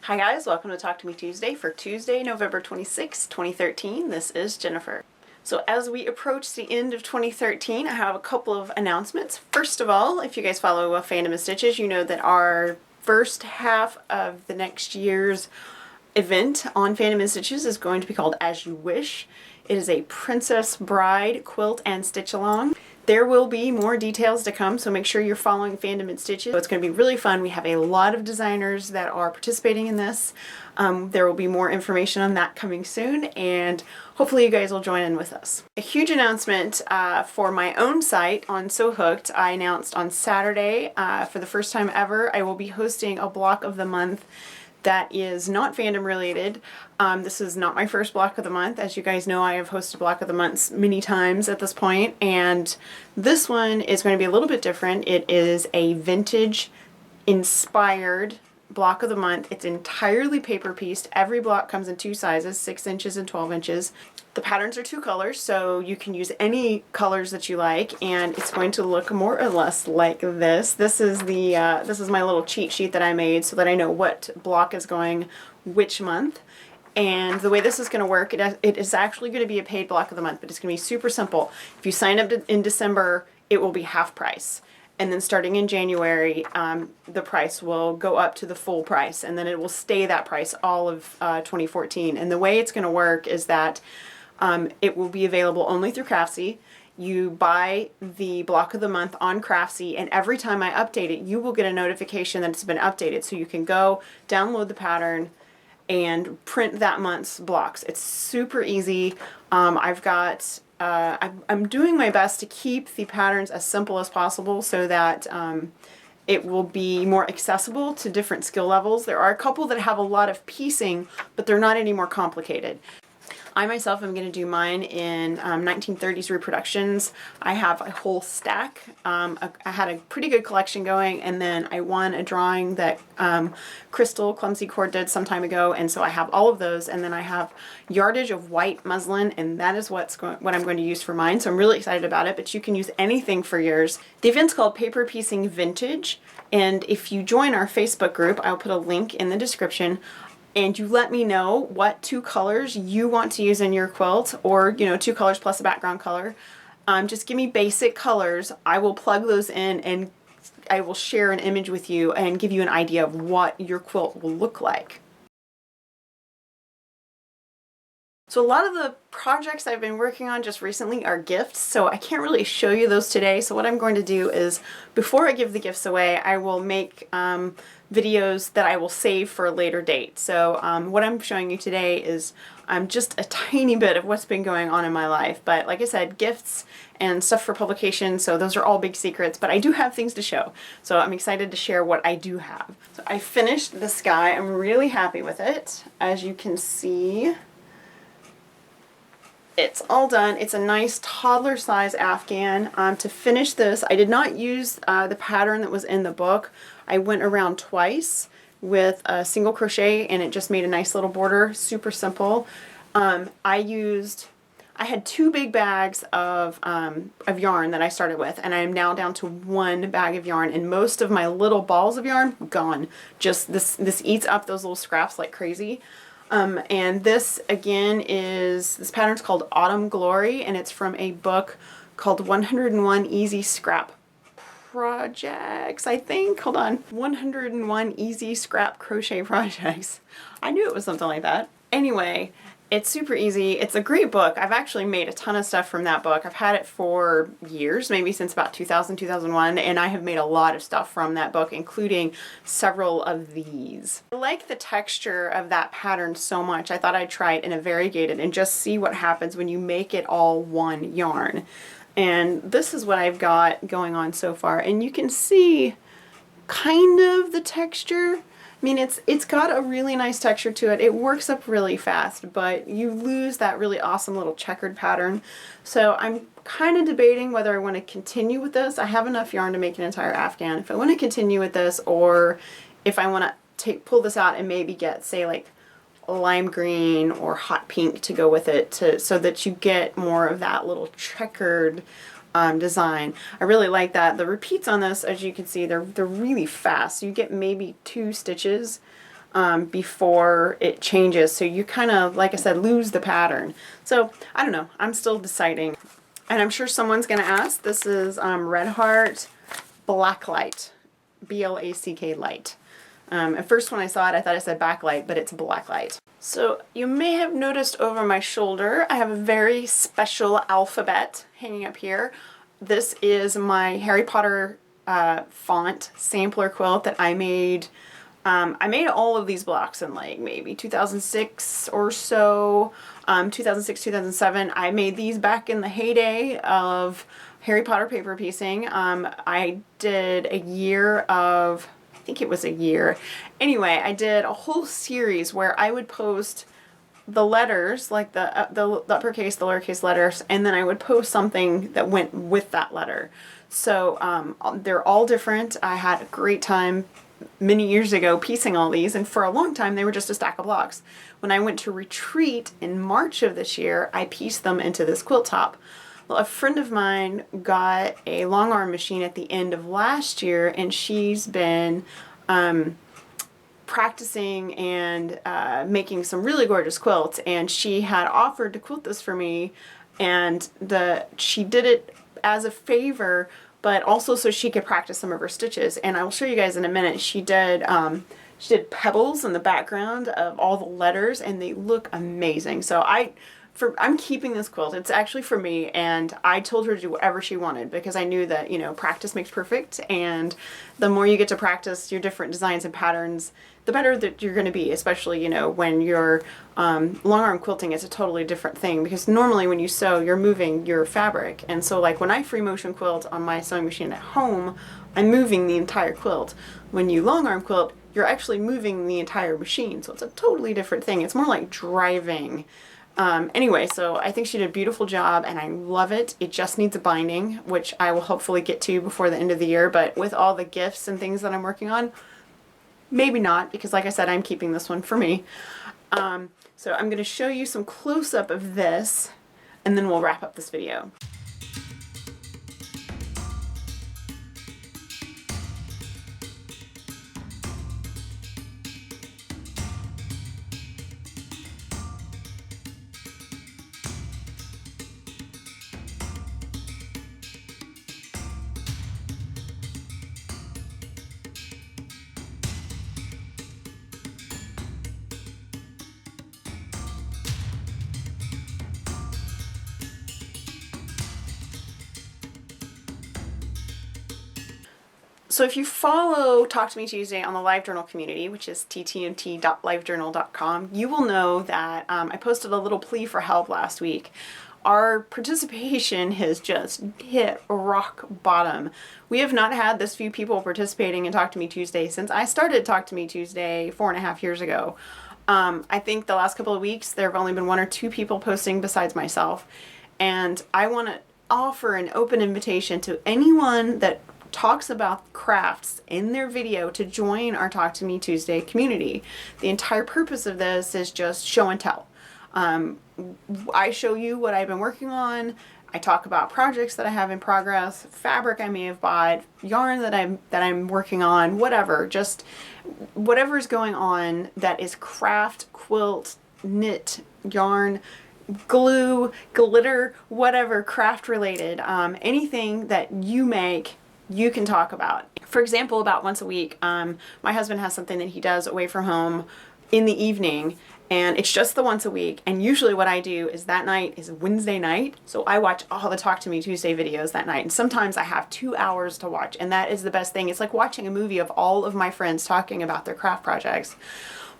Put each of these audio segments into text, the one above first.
Hi guys, welcome to Talk to Me Tuesday for Tuesday, November 26, 2013. This is Jennifer. So as we approach the end of 2013, I have a couple of announcements. First of all, if you guys follow Fandom and Stitches, you know that our first half of the next year's event on Fandom and Stitches is going to be called As You Wish. It is a Princess Bride quilt and stitch along. There will be more details to come, so make sure you're following Fandom and Stitches. So it's going to be really fun. We have a lot of designers that are participating in this. There will be more information on that coming soon, and hopefully you guys will join in with us. A huge announcement for my own site on So Hooked. I announced on Saturday, for the first time ever, I will be hosting a block of the month that is not fandom related. This is not my first block of the month. As you guys know, I have hosted block of the months many times at this point, and this one is going to be a little bit different. It is a vintage inspired block of the month. It's entirely paper pieced. Every block comes in two sizes, 6 inches and 12 inches. The patterns are 2 colors, so you can use any colors that you like, and it's going to look more or less like this. This is my little cheat sheet that I made so that I know what block is going which month. And the way this is going to work, it is actually going to be a paid block of the month, but it's going to be super simple. If you sign up in December, it will be half price. And then starting in January, the price will go up to the full price, and then it will stay that price all of 2014. And the way it's going to work is that it will be available only through Craftsy. You buy the block of the month on Craftsy, and every time I update it, you will get a notification that it's been updated. So you can go download the pattern and print that month's blocks. It's super easy. I'm doing my best to keep the patterns as simple as possible so that it will be more accessible to different skill levels. There are a couple that have a lot of piecing, but they're not any more complicated. I myself am going to do mine in 1930s reproductions. I have a whole stack. I had a pretty good collection going, and then I won a drawing that Crystal Clumsy Cord did some time ago, and so I have all of those, and then I have yardage of white muslin, and that is what I'm going to use for mine, so I'm really excited about it, but you can use anything for yours. The event's called Paper Piecing Vintage, and if you join our Facebook group, I'll put a link in the description, and you let me know what 2 colors you want to use in your quilt, or 2 colors plus a background color. Just give me basic colors. I will plug those in, and I will share an image with you and give you an idea of what your quilt will look like. So a lot of the projects I've been working on just recently are gifts, so I can't really show you those today. So what I'm going to do is, before I give the gifts away, I will make videos that I will save for a later date. So what I'm showing you today is just a tiny bit of what's been going on in my life. But like I said, gifts and stuff for publication, so those are all big secrets, but I do have things to show. So I'm excited to share what I do have. So I finished this guy. I'm really happy with it. As you can see, it's all done. It's a nice toddler size Afghan. To finish this, I did not use the pattern that was in the book. I went around twice with a single crochet, and it just made a nice little border, super simple. I had 2 big bags of yarn that I started with, and I am now down to 1 bag of yarn, and most of my little balls of yarn gone. Just this eats up those little scraps like crazy. And this again this pattern's called Autumn Glory, and it's from a book called 101 Easy Scrap Projects, I think. Hold on. 101 Easy Scrap Crochet Projects. I knew it was something like that. Anyway, it's super easy. It's a great book. I've actually made a ton of stuff from that book. I've had it for years, maybe since about 2000, 2001, and I have made a lot of stuff from that book, including several of these. I like the texture of that pattern so much, I thought I'd try it in a variegated and just see what happens when you make it all one yarn. And this is what I've got going on so far, and you can see kind of the texture. I mean, it's got a really nice texture to it. It works up really fast, but you lose that really awesome little checkered pattern. So I'm kind of debating whether I want to continue with this. I have enough yarn to make an entire Afghan. If I want to continue with this, or if I want to pull this out and maybe get, say, like lime green or hot pink to go with it, so that you get more of that little checkered design. I really like that. The repeats on this, as you can see, they're really fast. You get maybe 2 stitches before it changes. So you kind of, like I said, lose the pattern. So I don't know. I'm still deciding. And I'm sure someone's going to ask. This is Red Heart Blacklight. B-L-A-C-K light. At first when I saw it, I thought it said backlight, but it's blacklight. So you may have noticed over my shoulder, I have a very special alphabet hanging up here. This is my Harry Potter font sampler quilt that I made. I made all of these blocks in like maybe 2006 or so, 2006, 2007. I made these back in the heyday of Harry Potter paper piecing. I did a year of, I think it was a year. Anyway, I did a whole series where I would post the letters, like the uppercase, the lowercase letters, and then I would post something that went with that letter. So they're all different. I had a great time many years ago piecing all these, and for a long time they were just a stack of blocks. When I went to retreat in March of this year, I pieced them into this quilt top. Well, a friend of mine got a long arm machine at the end of last year, and she's been practicing and making some really gorgeous quilts, and she had offered to quilt this for me, and she did it as a favor, but also so she could practice some of her stitches. And I will show you guys in a minute. She did pebbles in the background of all the letters, and they look amazing. So I'm keeping this quilt. It's actually for me, and I told her to do whatever she wanted because I knew that, you know, practice makes perfect, and the more you get to practice your different designs and patterns, the better that you're going to be, especially, you know, when you're long arm quilting. It's a totally different thing because normally when you sew, you're moving your fabric, and so like when I free motion quilt on my sewing machine at home, I'm moving the entire quilt. When you long arm quilt, you're actually moving the entire machine, so it's a totally different thing. It's more like driving. Anyway, so I think she did a beautiful job, and I love it. It just needs a binding, which I will hopefully get to before the end of the year, but with all the gifts and things that I'm working on, maybe not, because like I said, I'm keeping this one for me. So I'm going to show you some close-up of this, and then we'll wrap up this video. So if you follow Talk to Me Tuesday on the LiveJournal community, which is ttmt.livejournal.com, you will know that I posted a little plea for help last week. Our participation has just hit rock bottom. We have not had this few people participating in Talk to Me Tuesday since I started Talk to Me Tuesday 4.5 years ago. I think the last couple of weeks there have only been 1 or 2 people posting besides myself, and I want to offer an open invitation to anyone that talks about crafts in their video to join our Talk to Me Tuesday community. The entire purpose of this is just show and tell. I show you what I've been working on. I talk about projects that I have in progress, fabric I may have bought, yarn that I'm working on, whatever, just whatever's going on that is craft, quilt, knit, yarn, glue, glitter, whatever, craft related, anything that you make, you can talk about. For example, about once a week, my husband has something that he does away from home in the evening, and it's just the once a week, and usually what I do is that night is Wednesday night, so I watch all the Talk to Me Tuesday videos that night, and sometimes I have 2 hours to watch, and that is the best thing. It's like watching a movie of all of my friends talking about their craft projects.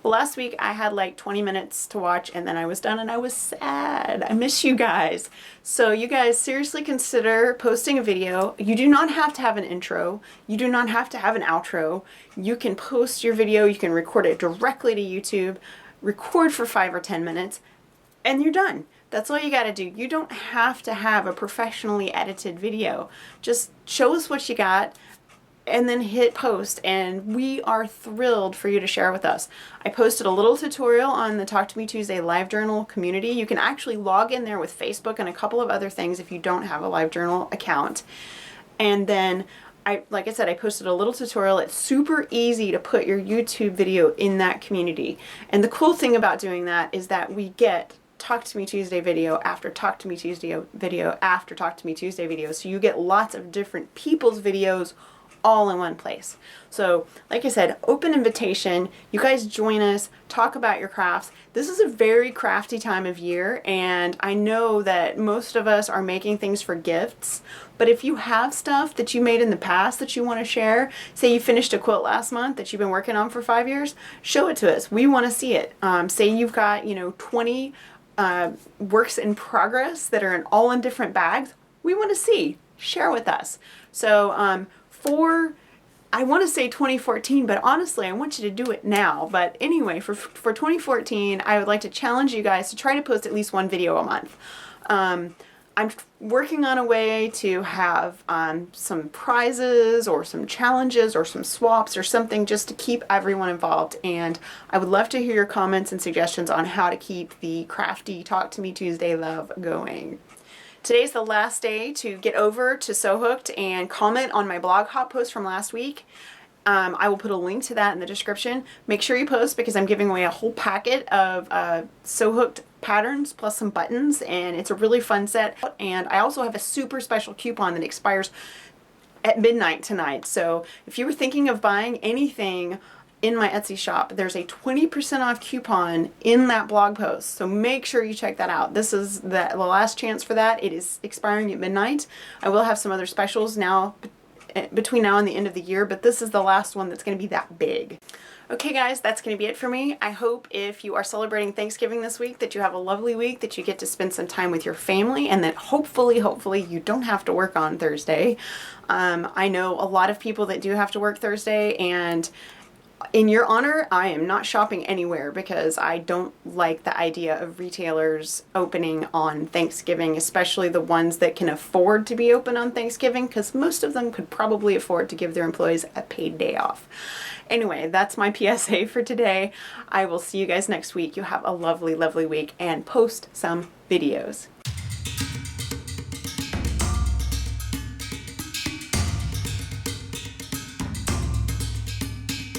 Well, last week I had like 20 minutes to watch, and then I was done, and I was sad. I miss you guys. So you guys seriously consider posting a video. You do not have to have an intro. You do not have to have an outro. You can post your video. You can record it directly to YouTube, record for 5 or 10 minutes, and you're done. That's all you got to do. You don't have to have a professionally edited video. Just show us what you got, and then hit post, and we are thrilled for you to share with us. I posted a little tutorial on the Talk to Me Tuesday LiveJournal community. You can actually log in there with Facebook and a couple of other things if you don't have a LiveJournal account. And then like I said, I posted a little tutorial. It's super easy to put your YouTube video in that community. And the cool thing about doing that is that we get Talk to Me Tuesday video after Talk to Me Tuesday video after Talk to Me Tuesday video. So you get lots of different people's videos all in one place. So like I said, open invitation. You guys join us, talk about your crafts. This is a very crafty time of year, and I know that most of us are making things for gifts, but if you have stuff that you made in the past that you want to share, say you finished a quilt last month that you've been working on for 5 years, show it to us. We want to see it. Say you've got, 20 works in progress that are all in different bags. We want to see. Share with us. So I want to say 2014, but honestly, I want you to do it now. But anyway, for 2014, I would like to challenge you guys to try to post at least one video a month. I'm working on a way to have some prizes or some challenges or some swaps or something just to keep everyone involved. And I would love to hear your comments and suggestions on how to keep the crafty Talk to Me Tuesday love going. Today's the last day to get over to Sew Hooked and comment on my blog hop post from last week. I will put a link to that in the description. Make sure you post because I'm giving away a whole packet of Sew Hooked patterns plus some buttons, and it's a really fun set. And I also have a super special coupon that expires at midnight tonight. So if you were thinking of buying anything in my Etsy shop, there's a 20% off coupon in that blog post. So make sure you check that out. This is the last chance for that. It is expiring at midnight. I will have some other specials now between now and the end of the year, but this is the last one that's going to be that big. Okay guys, that's going to be it for me. I hope if you are celebrating Thanksgiving this week that you have a lovely week, that you get to spend some time with your family, and that hopefully you don't have to work on Thursday. I know a lot of people that do have to work Thursday, and in your honor, I am not shopping anywhere because I don't like the idea of retailers opening on Thanksgiving, especially the ones that can afford to be open on Thanksgiving, because most of them could probably afford to give their employees a paid day off. Anyway, that's my PSA for today. I will see you guys next week. You have a lovely, lovely week, and post some videos.